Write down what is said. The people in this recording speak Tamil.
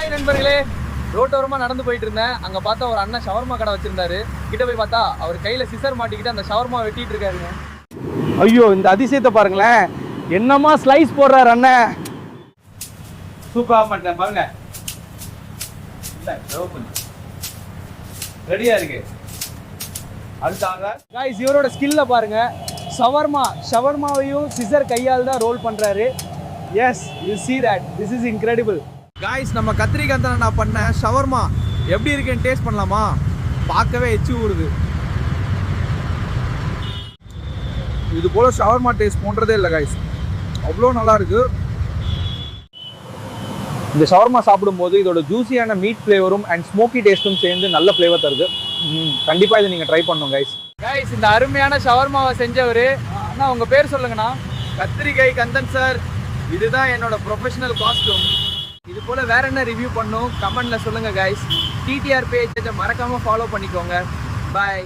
ஹாய் நண்பர்களே, ரோட்டோரமா நடந்து போயிட்டு இருந்தேன். அங்க பார்த்தா ஒரு அண்ணன் ஷவர்மா கடை வச்சிருந்தாரு. கிட்ட போய் பார்த்தா அவர் கையில சிசர் மாட்டிக்கிட்டு அந்த ஷவர்மா வெட்டிட்டு இருக்காருங்க. ஐயோ, இந்த அதிசயத்தை பாருங்களேன். என்னமா ஸ்லைஸ் போடுறாரு அண்ணன். சூப்பரா மாட்டேன் பாருங்க. ரெடியா இருக்கு. அடுத்தாங்க गाइस, இவரோட ஸ்கில்ல பாருங்க. ஷவர்மாவையும் சிசர் கையால் தான் ரோல் பண்றாரு. Yes, you see that, this is incredible. Guys, நம்ம கத்திரிக்காய் தான் நான் பண்ண ஷவர்மா எப்படி இருக்குன்னு டேஸ்ட் பண்ணலாமா? பார்க்கவே எச்சி ஊடுது. இது போல ஷவர்மா டேஸ்ட் போன்றதே இல்லை காய்ஸ். அவ்வளோ நல்லா இருக்கு. இந்த ஷவர்மா சாப்பிடும்போது இதோட ஜூஸியான மீட் ஃப்ளேவரும் அண்ட் ஸ்மோக்கி டேஸ்ட்டும் சேர்ந்து நல்ல ஃப்ளேவர் தருது. கண்டிப்பாக இதை நீங்கள் ட்ரை பண்ணணும் கைஸ். இந்த அருமையான ஷவர்மாவை செஞ்சவர் அண்ணா, உங்கள் பேர் சொல்லுங்கண்ணா. கத்திரிக்காய் கந்தன் சார். இதுதான் என்னோட ப்ரொஃபஷனல் காஸ்டியூம். இது போல வேற என்ன ரிவ்யூ பண்ணும் கமெண்ட்ல சொல்லுங்க கைஸ். டிடிஆர் பேஜை மறக்காம ஃபாலோ பண்ணிக்கோங்க. பாய்.